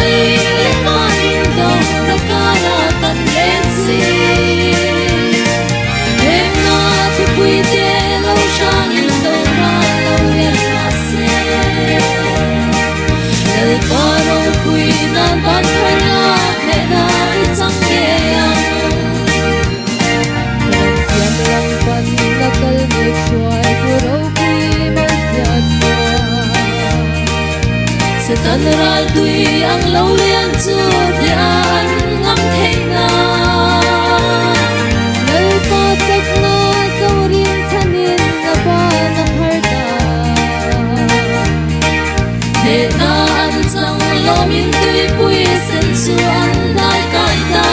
li le panin do na kara kan lensi em na tu pui te lo shang in do ra lo le ma se el paro pui na ban phara he na chang ye yang yang lang pan na kal me chwai ku ro pui ma sia se tan ral tui ang lo lian chu te an ngam thei na nal pa tak na to rin thanin na pa na phar ta te na an chang lo min tui pui sen chu an dai kai ta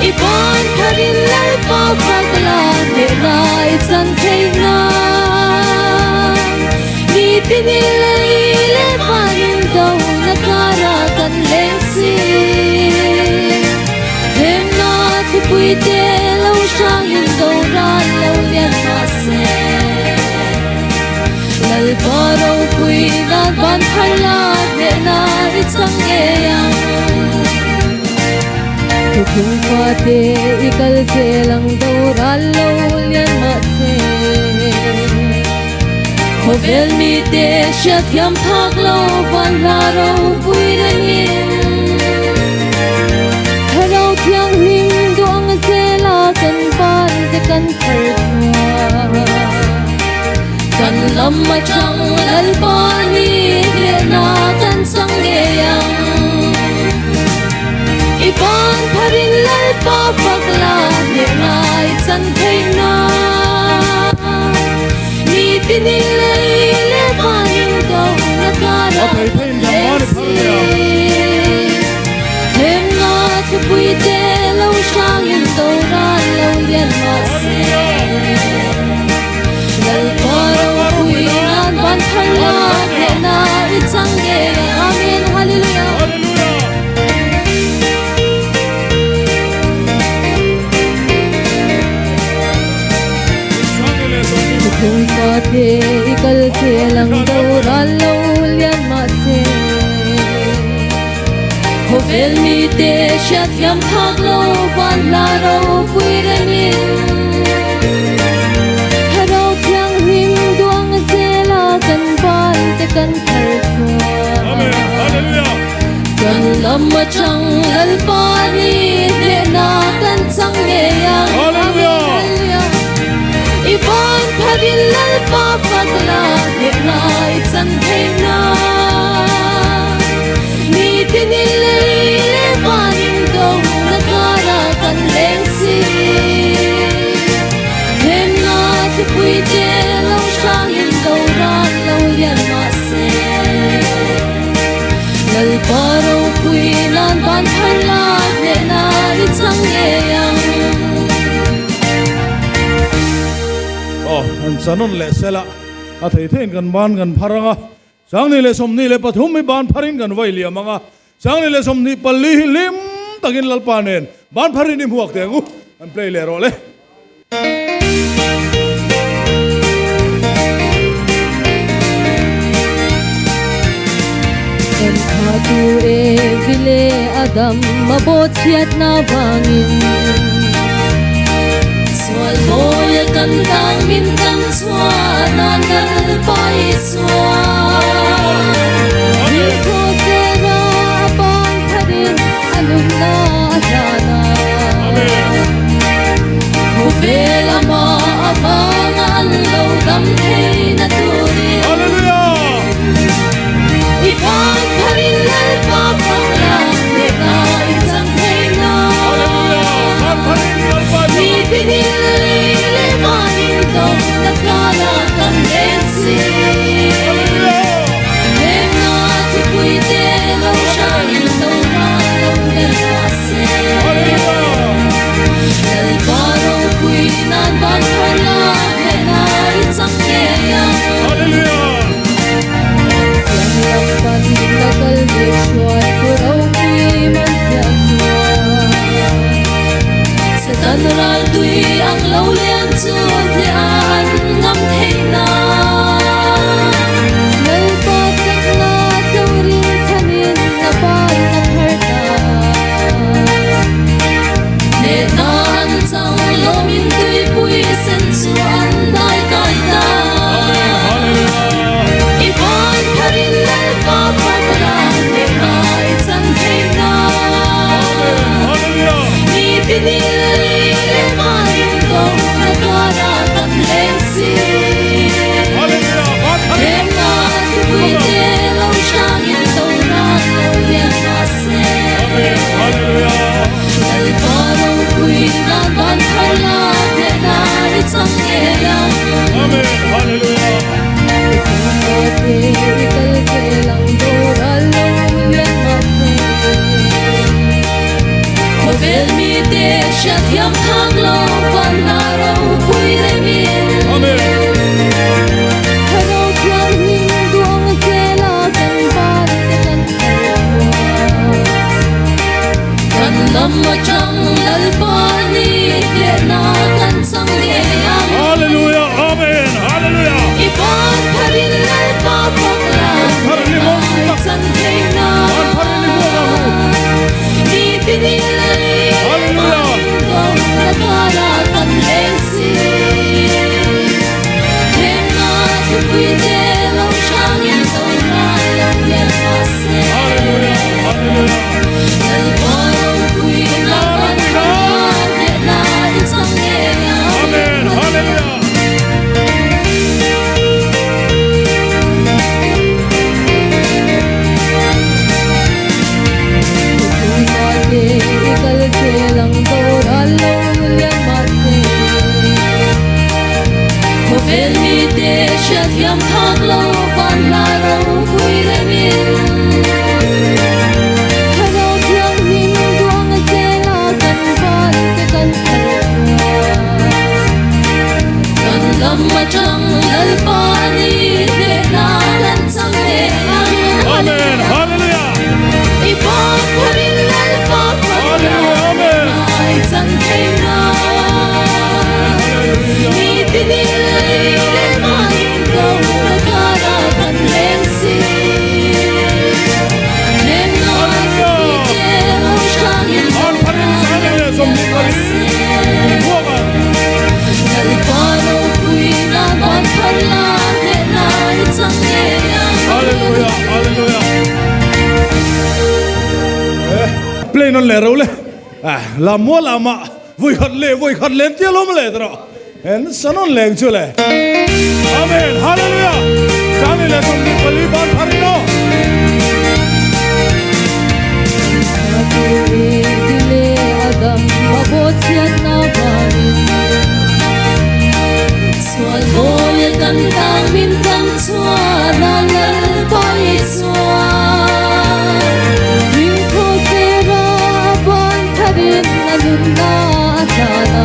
i bon tharin lai pa phak la te na i chan thei na ni tin le panin do na kara kan lensi hem na tu pui te lo shang in do ra lo lian ma se lal paro pui na ban phala ne na I chang ye yang tu kung pa te ikal se lang do ra lo lian ma se Hovel mi te shat yam phak lo ban la ro pui na yin Tharau thiang ring duang se la kan ban te kan thar thua Kan lam ma chang lal pa ni te na kan sang ge yang I ban pharin lal pa phak la ne ngai chan thei na ni tin le panin do na kara lensi hem na tu pui te lo shang in do ra lo lian ma se lal paro pui na ban phala ne na I chang ge amen hallelujah kung pa te ikal se lang do ra lo lian ma se Hovel mi te shat yam phak lo ban la ro pui ra nin Tharau thiang ring duang se la kan ban te kan thar thua Amen. Hallelujah. Kan lam ma chang lal pa ni te na kan chang ye yang Hallelujah. I ban pharin lal pa phak la te na I chan thei na ni tin le panin do na kara kan lensi hem na tu pui te lo shang in do ra lo lian ma se lal paro pui nan ban phala te na I chang ye yang An sanon le sela a thei thein kan ban kan pharanga sang ni le som ni le pathum mi ban pharin kan vai lia manga sang ni le som ni palli lim takin lalpa nen ban pharin ni huak te ngu an play le ro le kan khatu e vile adam mabo chiat na bangin Swal boya kan tang min kan swa nan dal pai swa Ni ko tera ban pharin alum na jana Ho vela ma abang an lo dam thei na turi Hallelujah. I ban pharin lal pa phakla ne na I chang thei na Ban pharin lalpa Ni tin le panin do na kara kan lensi hem na tu pui te lo shang in do ra lo le ma se el paro pui nan ban phala ne na I chang ye yang Hallelujah. yang lang pan na kal me shwai ku ro pui man sia se tan ral tui ang lo lian chu te an ngam thei na lal pa tak na to rin siya thiam thang lo van na ro pui re min Amen. Hello thiam ning duang se la kan ban te kan kan lam ma chang lal pa ni te na kan sang ye yang Hallelujah. Amen. Hallelujah. ipan parin lal pa pakla Parin mo tak. san te na Parin mo ako. ni pinili Hallelujah. nakara kan lesi Hemna tu puite lo shang yan to na lo yan pase Hallelujah. Hallelujah. Dal paro pui na kan de na isang ya Amen. Hallelujah. ikal se lang to alo yan mate Ho bel mi de shat yam thang lo van la ro pui le min Hello thiam ning duang se la kan van te kan kan lam ma chang lal pa ni de na lan sang le Amen. Hallelujah. ipan parin lal pa Hallelujah. Amen. ai san te na ni pinili le mai ko nakara kan lensi nem na pite lo shang yan An parin sa nila som ni parin. Buwan. dal paro pui na ban parla de na isang ye Hallelujah. Hallelujah. Play non le role. La mo la ma. Vui khát lên chia lom le tro. En sanon leng chule. Amen. Hallelujah. Jani le som ni pali ban parino. dile adam mabot siya na banin Swal boy kan tang min kan chua na lal pai chua Ring ko tera ban tharin na lun na atana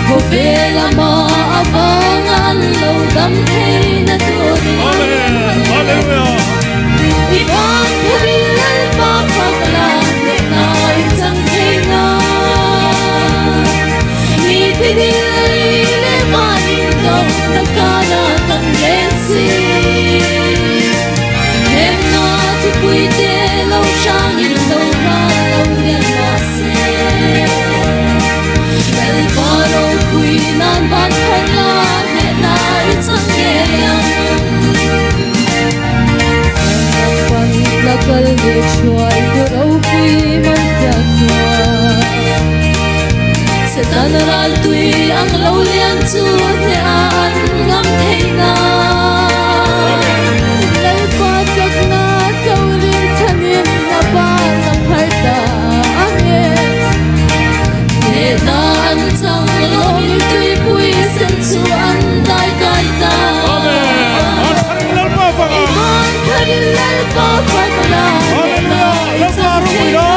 Ho vela ma avangan lo dam thei na turi Amen. Hallelujah. Iban parilal pa pakla na isang kena Ni pinili le manin ko nakala kan lensi Hem na tu puite lo shangin lo na lo yan mase El paro pui nan ban parla na isang kena lakal de chuai ko rau pui man sa chua se tan ral tui ang lo lian chu te an ngam theina lal pa tak na chaurin chanin na pa ngam harta ame te dan chang lo tui pui sen chu an dai kai ta Amen. An parin lal pa pa. Iman parilal pa pakla Hallelujah. La paro pino.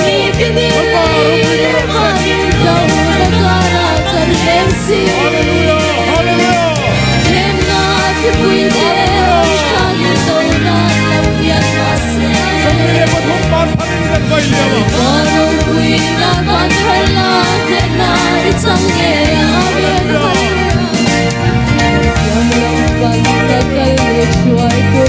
Ni pinili manin ko nakara kan lensi Hallelujah. Hallelujah. Hem na ti puite shangin to na lam yan mase Sambil pathum ban parin kan vai liya. Paro pui na ban harla te na isang ye amen Yang lang pan takal le chuai ko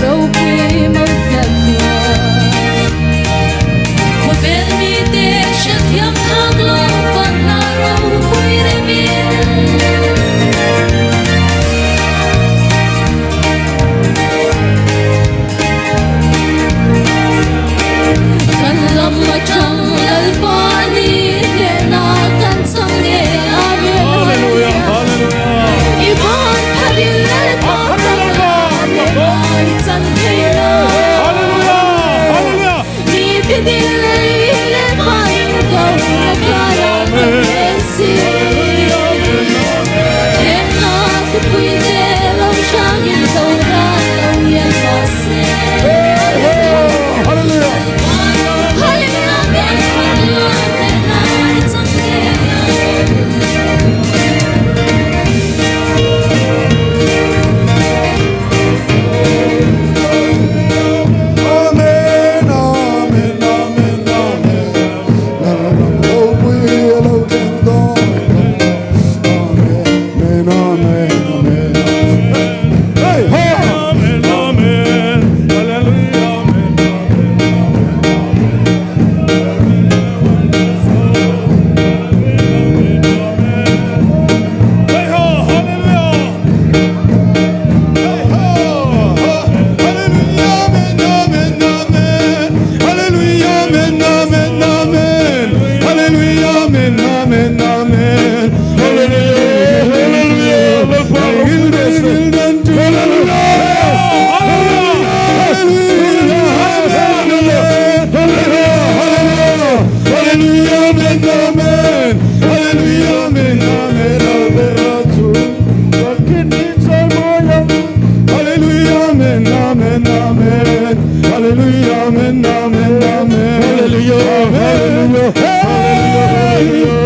hallelujah, amen, amen, amen, hallelujah, hallelujah, hallelujah,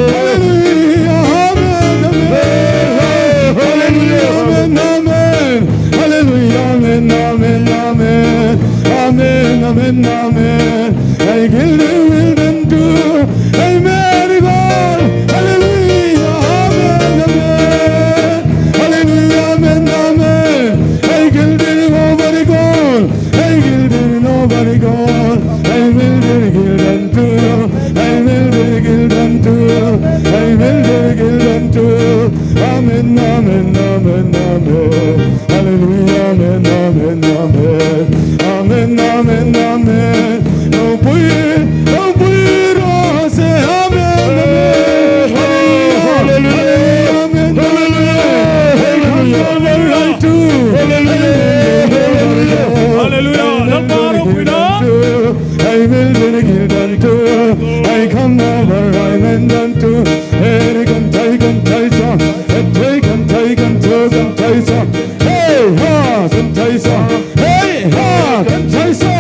amen, amen, hallelujah, amen, amen, amen, amen, amen, amen, I give the will and do, amen, God, hallelujah, amen, amen, hallelujah, amen, amen, I give the nobody gone, I give the nobody gone, I will the guild and do, I will the guild and do, I will the guild and do, amen, amen, amen, amen, hallelujah, amen, amen, amen, amen, amen, amen, no puir, say amen, amen, hallelujah, amen, I will be given to, I come over, I went unto, Erican, Tigan, Taisa, Taken, Tigan, Togan, Taisa, hey ha, can Taisa, hey ha, can Taisa,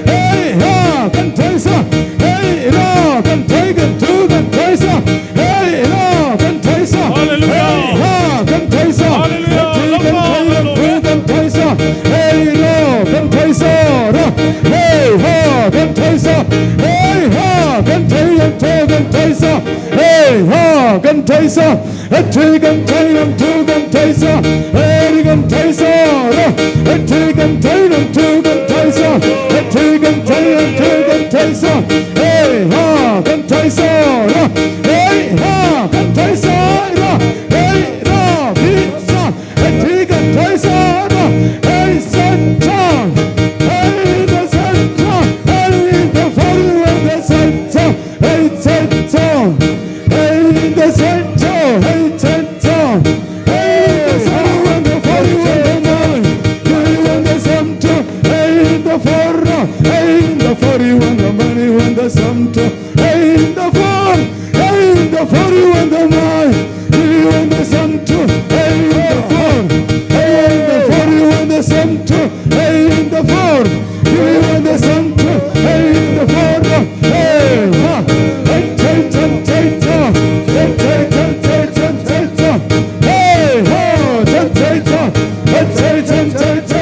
hey ha, can Taisa, hey no, can Tigan, Togan, Taisa, hey no, can Taisa, hey ha, can Taisa, Togan, Taisa, hey no, can Taisa, hey ha, can Taisa, hey ha, can Tigan, Togan, Taisa, hey ha, can Taisa, Tigan, Tigan, Togan, Taisa, Erigan, Taisa, Tigan, Tigan, Togan, Taisa, Tigan, Tigan, Togan, Taisa, hey ha, can Taisa, hey ha, can Taisa, hey no, pizza, Tigan, Taisa, hey Satan, hey the Satan, hey the foreign the Satan, hey Satan, hey the Satan, hey Satan, hey the foreign the man, hey the Satan, hey the foreign, hey the foreign the money when the Satan, hey the foreign, hey the foreign the man, hey the Satan, hey the foreign, hey the foreign the Satan, hey the foreign, hey the Satan, hey the foreign, hey ha, hey Satan, Satan, hey Satan, Satan, Satan, hey ha, Satan, hey Satan, Satan, Satan, Satan,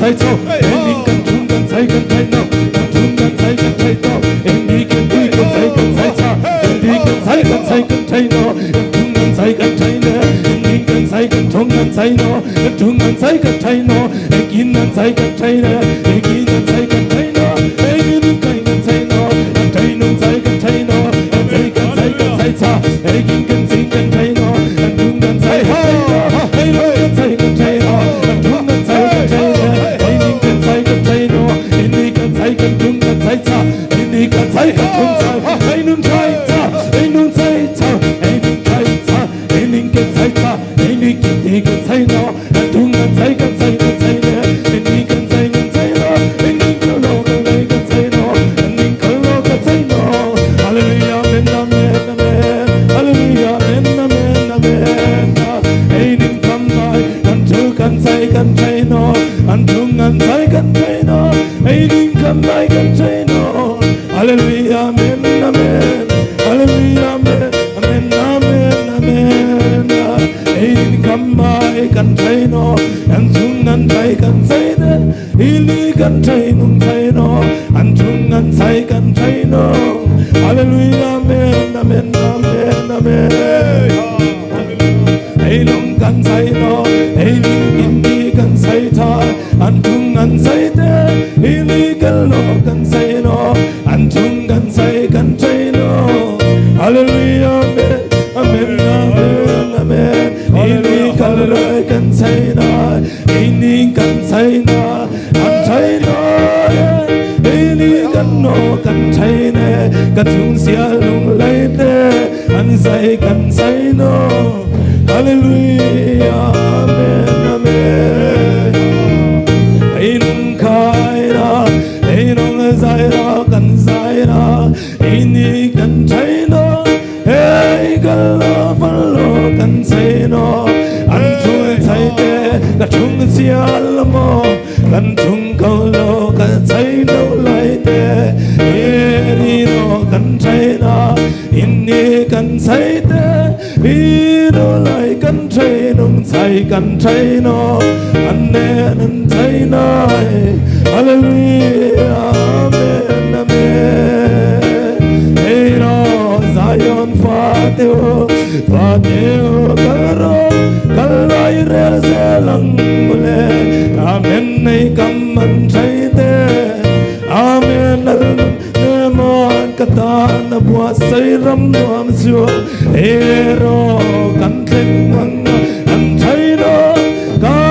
ใส่โตเอ็นนี่กันทุ่งกันใส่กันไทยโนกันทุ่งกันใส่กันไทยโตเอ็นนี่กันดีกันใส่กันใส่ชาเอ็นนี่กันใส่กันใส่กันไทยโนกันทุ่งกันใส่กันไทยเนเอ็นนี่กันใส่กันทุ่งกันใส่โนกันทุ่งกันใส่กันไทยโนเอ็นกินกันใส่กันไทยเนเอ็นกินกันใส่กันไทยโนเอ็นกินกันใส่กันไทยโนกันไทยโนใส่กันไทยโนกันใส่กันใส่กันใส่ชาเอ็นกินกันใส่กันไทยโนกันทุ่งกันใส่กันไทยโนเอ็นกินกันใส่กันไทยโนกันทุ่งกันใส่กันไทยเนเอ็นกินกันใส่กันไทยโนเอ็นนี่กันใส่กันทุ่งกันใส่ชาเอ็นนี่กันใส่กันทุ่งใส่เอ็นนุ่งใส่ชาเอ็นนุ่งใส่ชาเอ็นนุ่งใส่ชาเอ็นนี่กันใส่ชาเอ็นนี่กินดีกันใส่โนกันทุ่งกันใส่กันใส่กันใส่เนเอ็นนี่กันใส่กันใส่โนเอ็นนี่กันโลกันเลยกันใส่โนเอ็นนี่กันโลกันใส่โนฮาเลลูยาเมนอาเมนอาเมนฮาเลลูยาเมนอาเมนอาเมนเอ็นนี่กันไปกันถูกกันใส่กันใส่โนกันทุ่งกันใส่กันใส่โนเอ็นนี่กันไปกันใส่โนฮาเลลูยาเมนอาเมนฮาเลลูยาเมนอาเมนอาเมนอาเมนเอ็นนี่กันไปกันใส่โนกันทุ่งกันใส่กันใส่เนเอ็นนี่กันใส่นุ่งใส่โนกันทุ่งกันใส่กันใส่โนฮาเลลูยาเมนอาเมนอาเมนอาเมนไอ้ลงกันใส่โนไอ้ลิงกินดีกันใส่ทาอันทุ่งกันใส่เตไอ้ลิกันโลกันใส่โนอันทุ่งกันใส่กันใส่โนฮาเลลูยาเมนอาเมนอาเมนอาเมนไอ้ลิกันเลยกันใส่นาไอ้นี่กันใส่นาอันใส่นาไอ้ลิกันโนกันใส่เนกระทุ่งเสียลงเลยเตอันใส่กันใส่โนฮาเลลูยาอาเมนอาเมนไอ้นุ่งขายนาไอ้นุ่งใส่นากันใส่นาไอ้นี่กันใส่นาไอ้กันลาฟันโลกันใส่นาอันช่วยใส่เตกระทุ่งเสียละโมกันทุ่งเขาโลกันใส่โนไลเตเอรีโนกันใส่นาอินนี่กันใส่เตอีโนไลกันใส่นุ่งใส่กันใส่โนอันเนนันใส่นายฮาเลลูยาอาเมนอาเมนเอโนซายอนฟาเตโอกัลโรกัลไลเรเซลังกุเลอาเมนในกำมันใส่เตอาเมนนัลเนมอนกตานบัวใส่รำนวมชัวเอโรกันเทงมังอันใส่โนกา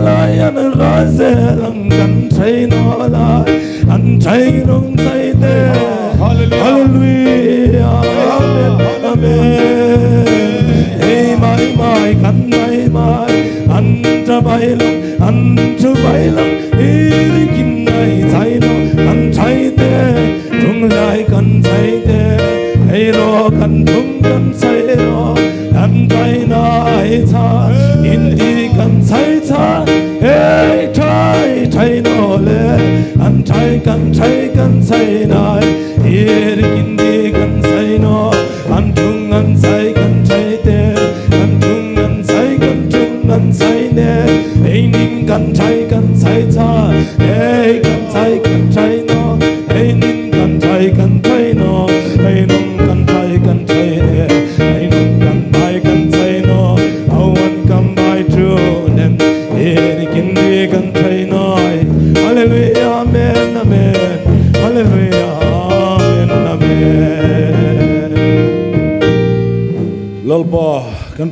ลายันราเซลังกันใส่โนลาอันใส่นงใส่เตฮาเลลูยาอาเมนอาเมนเฮ้ไม่กันไม่อันจะไปลงอันจะไปลงเฮ้กินในใจโนอันใจเตทุ่งได้กันใจเตให้รอกันทุ่งกันใจรออันใจนายชาอินดีกันใจชาเฮ้ใจโนเลอันใจกันใจกันใจนายเฮ้กินดีกันใจโนอันทุ่งกันใจกันใจเตอันทุ่งกันใจกันทุ่งกันใจเนไอ้นิ่งกันใจกันใจชาเฮ้กันใจโนไอ้นิ่งกันใจกันใจโนไอ้นุ่งกันใจกันใจเนไอ้นุ่งกันไปกันใจโนเอาวันกันไปจูเนเฮ้กินดีกันใจน้อยฮาเลลูยาอาเมนอาเมนฮาเลลูยาอาเมนอาเมนLalpa kan